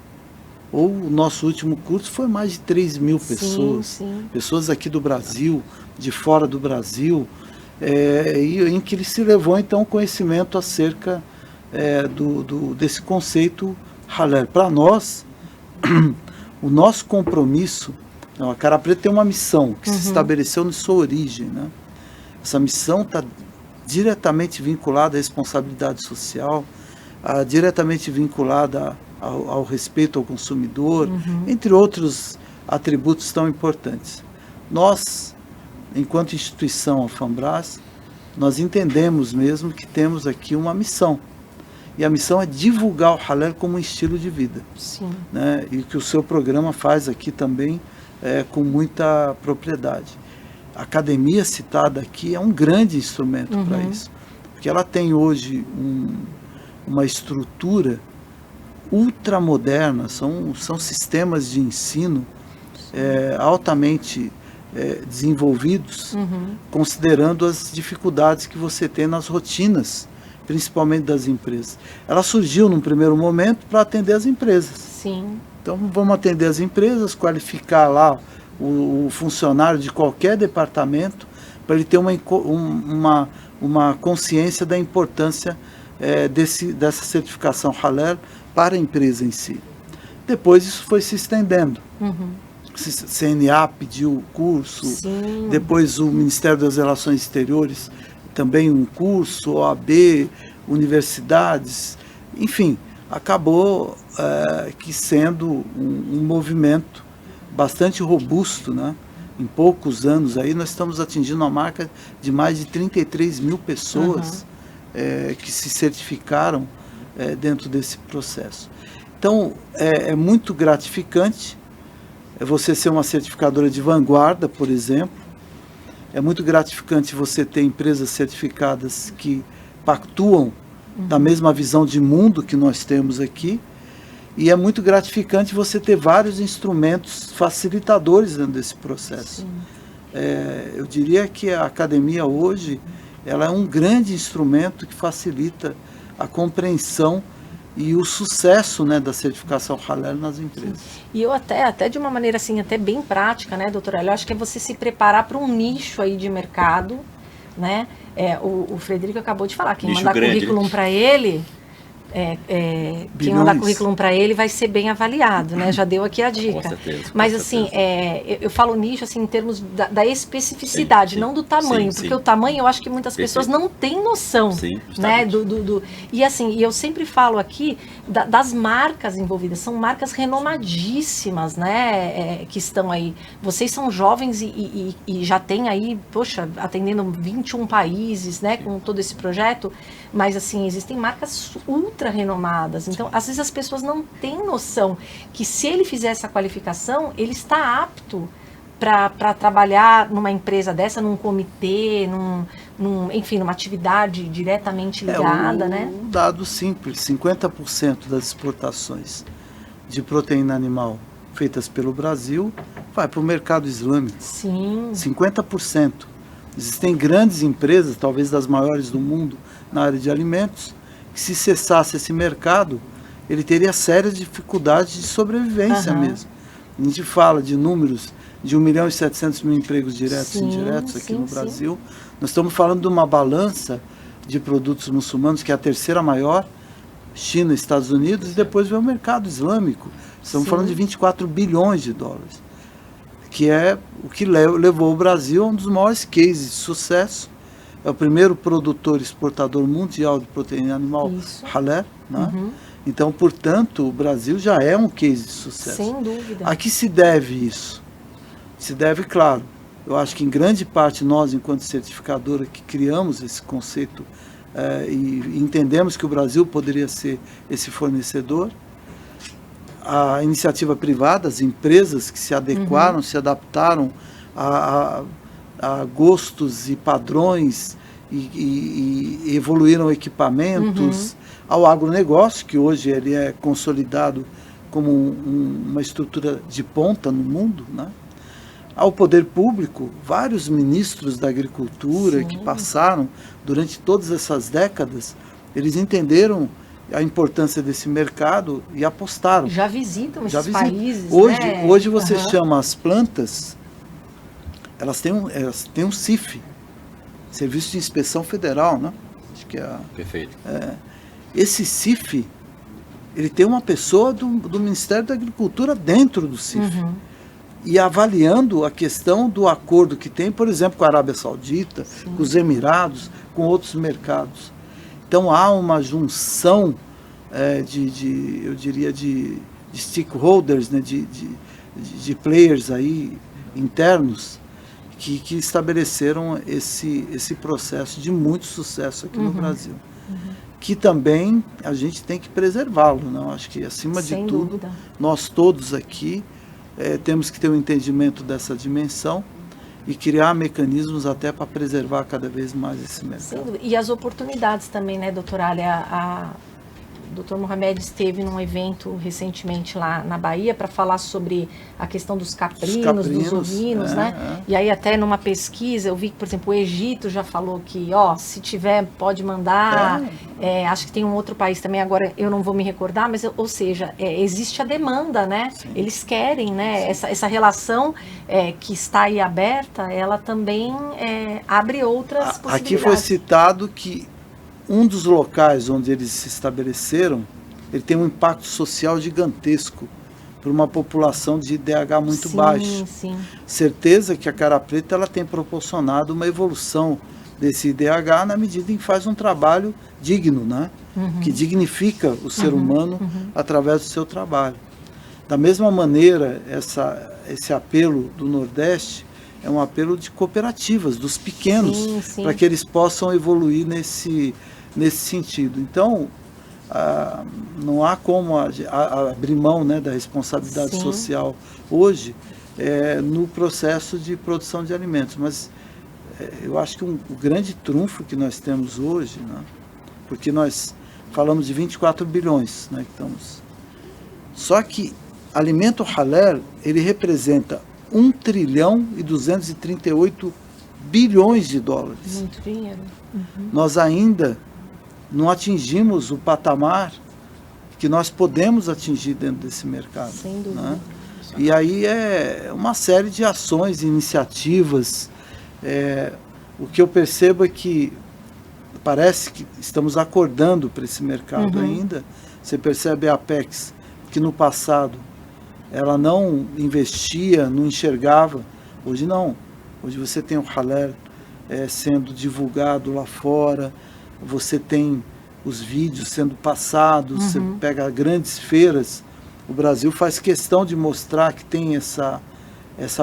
o nosso último curso foi mais de 3.000 pessoas, pessoas aqui do Brasil, de fora do Brasil, e em que ele se levou então conhecimento acerca desse conceito halal. Para nós, o nosso compromisso, a Cara Preta tem uma missão que se estabeleceu na sua origem, né? Essa missão está diretamente vinculada à responsabilidade social, diretamente vinculada ao respeito ao consumidor, entre outros atributos tão importantes. Nós, enquanto instituição, a FAMBRAS, nós entendemos mesmo que temos aqui uma missão. E a missão é divulgar o halal como um estilo de vida.
Sim.
Né? E que o seu programa faz aqui também com muita propriedade. A academia citada aqui é um grande instrumento para isso. Porque ela tem hoje uma estrutura ultramoderna, são sistemas de ensino altamente desenvolvidos, considerando as dificuldades que você tem nas rotinas, principalmente das empresas. Ela surgiu num primeiro momento para atender as empresas.
Sim.
Então vamos atender as empresas, qualificar lá o funcionário de qualquer departamento para ele ter uma consciência da importância dessa certificação halal para a empresa em si. Depois isso foi se estendendo. CNA pediu o curso, depois o Ministério das Relações Exteriores também um curso, OAB, universidades, enfim, acabou que sendo um movimento bastante robusto, né? Em poucos anos aí nós estamos atingindo uma marca de mais de 33 mil pessoas que se certificaram dentro desse processo. Então, é muito gratificante você ser uma certificadora de vanguarda, por exemplo. É muito gratificante você ter empresas certificadas que pactuam da mesma visão de mundo que nós temos aqui. E é muito gratificante você ter vários instrumentos facilitadores dentro desse processo. Eu diria que a academia hoje ela é um grande instrumento que facilita a compreensão e o sucesso, né, da certificação Halal nas empresas.
E eu até de uma maneira assim, até bem prática, né, doutora, eu acho que é você se preparar para um nicho aí de mercado, né? O Frederico acabou de falar, quem mandar currículo para ele... quem mandar currículo para ele vai ser bem avaliado, né? Já deu aqui a dica.
Com certeza,
mas assim, eu falo nicho assim, em termos da especificidade, não do tamanho, porque o tamanho eu acho que muitas pessoas não têm noção, né? E assim, e eu sempre falo aqui das marcas envolvidas, são marcas renomadíssimas, né? Que estão aí. Vocês são jovens e já tem aí, poxa, atendendo 21 países, né? Com todo esse projeto, mas assim, existem marcas ultra renomadas. Então, às vezes as pessoas não têm noção que se ele fizer essa qualificação, ele está apto para trabalhar numa empresa dessa, num comitê, enfim, numa atividade diretamente ligada, né?
Um dado simples, 50% das exportações de proteína animal feitas pelo Brasil vai para o mercado islâmico.
Sim.
50%. Existem grandes empresas, talvez das maiores do mundo, na área de alimentos, que se cessasse esse mercado, ele teria sérias dificuldades de sobrevivência mesmo. A gente fala de números de 1.700.000 empregos diretos e indiretos aqui no Brasil. Nós estamos falando de uma balança de produtos muçulmanos que é a terceira maior, China, Estados Unidos, e depois vem o mercado islâmico. Estamos falando de 24 bilhões de dólares, que é o que levou o Brasil a um dos maiores cases de sucesso. É o primeiro produtor exportador mundial de proteína animal halal, né? Então, portanto, o Brasil já é um case de sucesso.
Sem dúvida.
A que se deve isso? Se deve, claro, eu acho que em grande parte nós, enquanto certificadora, que criamos esse conceito e entendemos que o Brasil poderia ser esse fornecedor, a iniciativa privada, as empresas que se adequaram, se adaptaram a gostos e padrões e evoluíram equipamentos, ao agronegócio, que hoje ele é consolidado como uma estrutura de ponta no mundo, né? Ao poder público, vários ministros da agricultura que passaram durante todas essas décadas, eles entenderam a importância desse mercado e apostaram.
Já visitam esses países,
Hoje você chama as plantas, elas têm um CIF, Serviço de Inspeção Federal, né? Acho que é
Perfeito.
Esse CIF, ele tem uma pessoa do Ministério da Agricultura dentro do CIF. E avaliando a questão do acordo que tem, por exemplo, com a Arábia Saudita, com os Emirados, com outros mercados. Então há uma junção eu diria, de stakeholders, né? de players aí internos, que estabeleceram esse processo de muito sucesso aqui no Brasil. Que também a gente tem que preservá-lo, não? Acho que, acima de tudo, nós todos aqui temos que ter um entendimento dessa dimensão e criar mecanismos até para preservar cada vez mais esse mercado.
E as oportunidades também, né, doutora Alia? O Dr. Mohamed esteve num evento recentemente lá na Bahia para falar sobre a questão dos caprinos, dos ovinos, né? E aí até numa pesquisa eu vi que, por exemplo, o Egito já falou que, se tiver, pode mandar. Acho que tem um outro país também, agora eu não vou me recordar, mas, ou seja, existe a demanda, né? Sim. Eles querem, né? Essa relação que está aí aberta, ela também abre outras possibilidades.
Aqui foi citado que um dos locais onde eles se estabeleceram, ele tem um impacto social gigantesco para uma população de IDH muito baixo. Certeza que a Cara Preta ela tem proporcionado uma evolução desse IDH na medida em que faz um trabalho digno, né? Que dignifica o ser humano através do seu trabalho. Da mesma maneira, esse apelo do Nordeste é um apelo de cooperativas, dos pequenos, para que eles possam evoluir nesse sentido. Então, não há como abrir mão, né, da responsabilidade social hoje no processo de produção de alimentos. Mas eu acho que o grande trunfo que nós temos hoje, né, porque nós falamos de 24 bilhões, né, que estamos... Só que alimento halal, ele representa 1 trilhão e 238 bilhões de dólares.
Muito dinheiro.
Nós ainda não atingimos o patamar que nós podemos atingir dentro desse mercado.
Sem dúvida.
Né? E aí é uma série de ações, iniciativas. O que eu percebo é que parece que estamos acordando para esse mercado ainda. Você percebe a Apex, que no passado ela não investia, não enxergava. Hoje não. Hoje você tem o halal sendo divulgado lá fora, você tem os vídeos sendo passados, você pega grandes feiras. O Brasil faz questão de mostrar que tem essa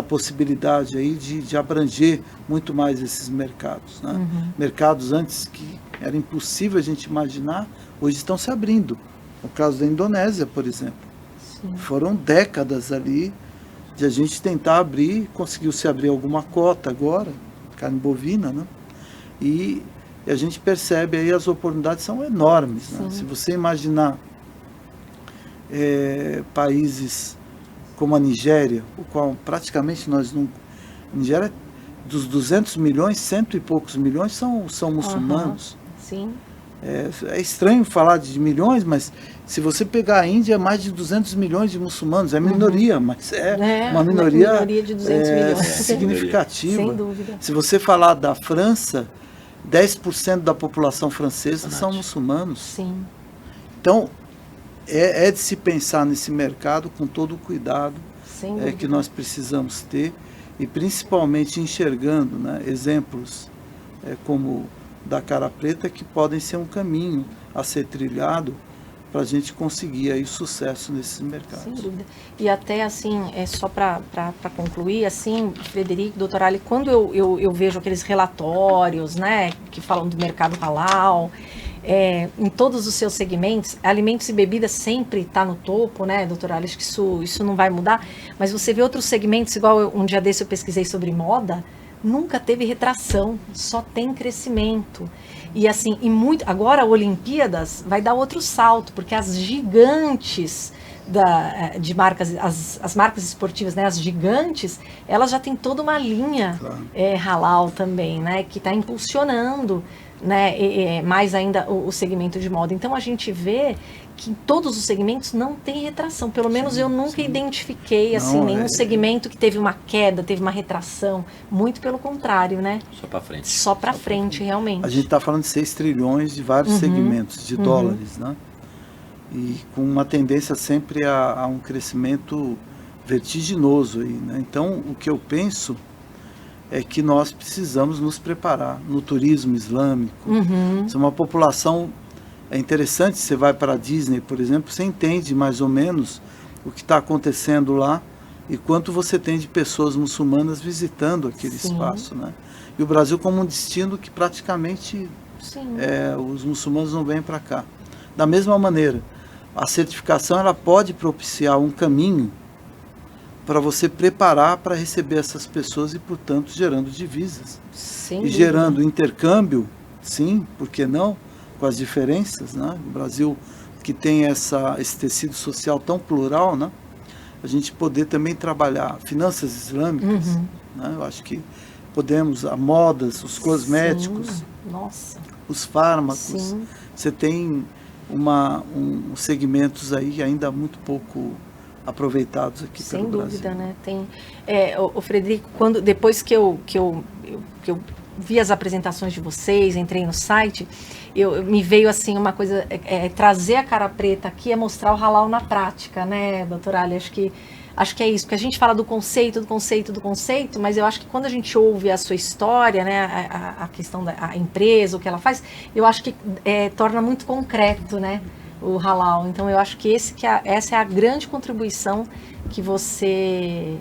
possibilidade aí de abranger muito mais esses mercados. Né? Mercados antes que era impossível a gente imaginar, hoje estão se abrindo. No caso da Indonésia, por exemplo. Foram décadas ali de a gente tentar abrir, conseguiu se abrir alguma cota agora, carne bovina, né? E a gente percebe aí as oportunidades são enormes. Né? Se você imaginar países como a Nigéria, o qual praticamente nós não... Nigéria, dos 200 milhões, 100 e poucos milhões são muçulmanos.
Sim.
É estranho falar de milhões, mas se você pegar a Índia, é mais de 200 milhões de muçulmanos. É minoria, mas uma minoria
de 200 milhões.
Significativa.
Sem dúvida.
Se você falar da França, 10% da população francesa são muçulmanos.
Sim.
Então, é de se pensar nesse mercado com todo o cuidado que nós precisamos ter, e principalmente enxergando, né, exemplos como da Cara Preta, que podem ser um caminho a ser trilhado para a gente conseguir aí sucesso nesses mercados.
Sem dúvida. E até assim, só para concluir, assim, Frederico, doutor Ali, quando eu vejo aqueles relatórios, né, que falam do mercado halal, em todos os seus segmentos, alimentos e bebidas sempre está no topo, né, doutor Ali? Acho que isso não vai mudar, mas você vê outros segmentos, igual um dia desse eu pesquisei sobre moda, nunca teve retração, só tem crescimento. E assim, agora a Olimpíadas vai dar outro salto, porque as gigantes de marcas, as marcas esportivas, né, as gigantes, elas já têm toda uma linha halal também, né, que está impulsionando, né, mais ainda o segmento de moda. Então a gente vê que em todos os segmentos não tem retração. Pelo menos eu nunca identifiquei nenhum segmento que teve uma queda, teve uma retração. Muito pelo contrário, né?
Só para frente.
Só para frente, realmente.
A gente está falando de 6 trilhões de vários segmentos de dólares, né? E com uma tendência sempre a um crescimento vertiginoso aí, né? Então, o que eu penso é que nós precisamos nos preparar no turismo islâmico. Se uma população... É interessante, você vai para a Disney, por exemplo, você entende mais ou menos o que está acontecendo lá e quanto você tem de pessoas muçulmanas visitando aquele espaço, né? E o Brasil como um destino que praticamente os muçulmanos não vêm para cá. Da mesma maneira, a certificação ela pode propiciar um caminho para você preparar para receber essas pessoas e, portanto, gerando divisas. E gerando intercâmbio, sim, por que não? Com as diferenças, né? O Brasil que tem esse tecido social tão plural, né? A gente poder também trabalhar finanças islâmicas, né? Eu acho que podemos, a modas, os cosméticos, os fármacos, você tem segmentos aí ainda muito pouco aproveitados aqui pelo Brasil.
Sem dúvida, né? Tem, o Frederico, depois que eu vi as apresentações de vocês, entrei no site, me veio assim uma coisa, trazer a Cara Preta aqui é mostrar o halal na prática, né, doutora Ali? Acho que é isso, porque a gente fala do conceito, mas eu acho que quando a gente ouve a sua história, né, a questão da empresa, o que ela faz, eu acho que torna muito concreto, né, o halal. Então eu acho que essa é a grande contribuição que você,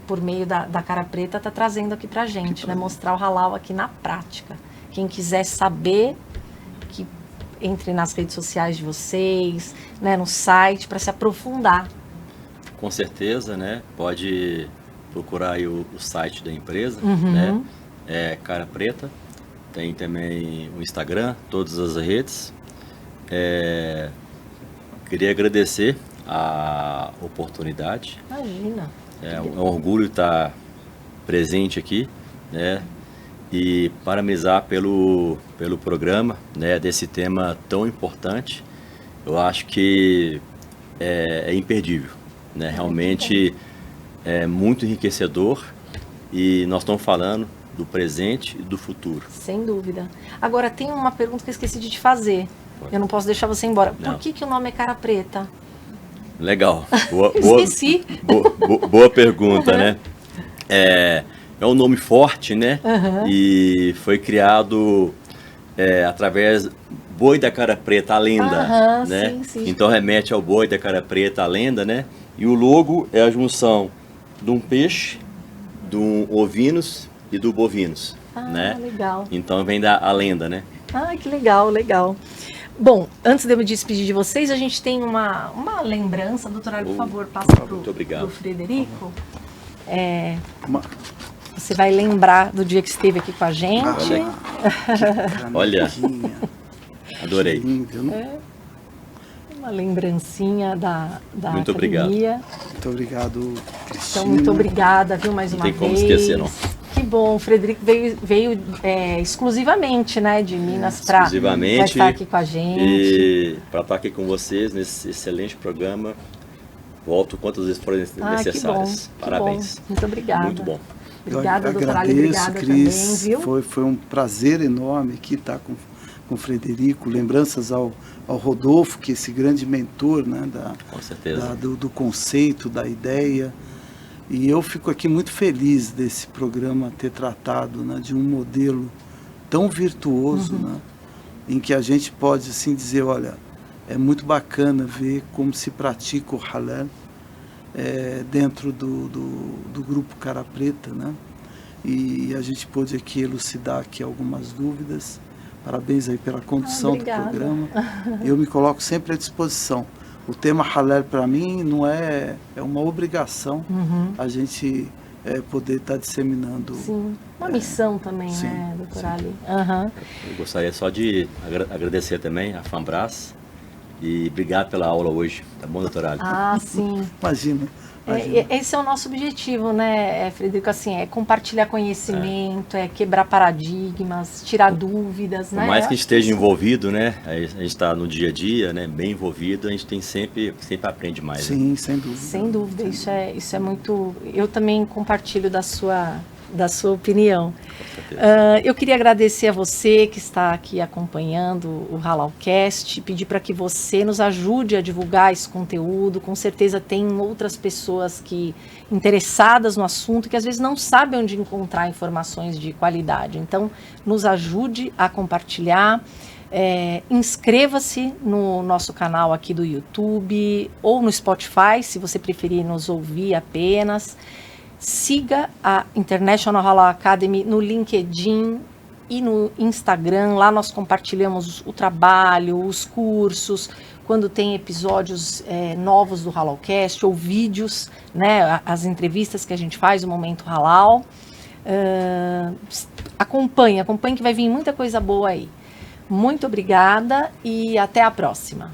por meio da Cara Preta, está trazendo aqui pra gente, né? Mostrar o halal aqui na prática. Quem quiser saber, que entre nas redes sociais de vocês, né, no site, para se aprofundar.
Com certeza, né? Pode procurar aí o site da empresa, né? É Cara Preta. Tem também o Instagram, todas as redes. Queria agradecer a oportunidade.
Imagina.
É um orgulho estar presente aqui, né? E parabenizar pelo programa, né? Desse tema tão importante. Eu acho que é imperdível, né? Realmente é muito enriquecedor e nós estamos falando do presente e do futuro.
Sem dúvida. Agora, tem uma pergunta que eu esqueci de te fazer. Eu não posso deixar você ir embora.
Não.
Por que o nome é Cara Preta?
Legal.
Esqueci.
Boa pergunta, né? É um nome forte, né? E foi criado através Boi da Cara Preta, a lenda, né?
Sim, sim.
Então remete ao Boi da Cara Preta, a lenda, né? E o logo é a junção de um peixe, de um ovinos e do bovinos, né?
Legal.
Então vem da a lenda, né?
Que legal, legal. Bom, antes de eu me despedir de vocês, a gente tem uma lembrança. Doutor Ali, por favor, passa para o Frederico. Você vai lembrar do dia que esteve aqui com a gente.
Olha, adorei.
Uma lembrancinha da
Muito
academia.
Muito obrigado, Cristina.
Então, muito obrigada, viu, mais uma vez.
Não tem como esquecer, não.
Que bom, o Frederico veio exclusivamente, né, de Minas para estar aqui com a gente.
E para estar aqui com vocês nesse excelente programa. Volto quantas vezes forem necessárias. Parabéns.
Bom. Muito obrigada.
Muito bom.
Obrigada, doutora Ali. Obrigada
Cris,
também, viu?
Foi um prazer enorme aqui estar com o Frederico. Lembranças ao Rodolfo, que é esse grande mentor, né,
com certeza.
Do conceito, da ideia. E eu fico aqui muito feliz desse programa ter tratado, né, de um modelo tão virtuoso, né, em que a gente pode assim dizer, olha, é muito bacana ver como se pratica o halal dentro do grupo Cara Preta, né? E a gente pôde aqui elucidar aqui algumas dúvidas. Parabéns aí pela condução do programa. Eu me coloco sempre à disposição. O tema halal para mim não é uma obrigação a gente poder estar disseminando.
Sim, uma missão também, sim, né, doutor Ali?
Eu gostaria só de agradecer também a Fambras e obrigado pela aula hoje, tá bom, doutor Ali?
Sim.
Imagina.
Esse é o nosso objetivo, né, Frederico, assim, é compartilhar conhecimento, é quebrar paradigmas, tirar dúvidas, né?
Por mais que a gente esteja envolvido, né, a gente está no dia a dia, né, bem envolvido, a gente tem sempre aprende mais.
Sim,
né?
sem dúvida.
Sem dúvida, isso é muito... Eu também compartilho da sua opinião. Eu queria agradecer a você que está aqui acompanhando o Halalcast, pedir para que você nos ajude a divulgar esse conteúdo. Com certeza tem outras pessoas interessadas no assunto que às vezes não sabem onde encontrar informações de qualidade. Então, nos ajude a compartilhar. Inscreva-se no nosso canal aqui do YouTube ou no Spotify, se você preferir nos ouvir apenas. Siga a International Halal Academy no LinkedIn e no Instagram. Lá nós compartilhamos o trabalho, os cursos, quando tem episódios novos do Halalcast ou vídeos, né, as entrevistas que a gente faz, o Momento Halal. Acompanhe que vai vir muita coisa boa aí. Muito obrigada e até a próxima.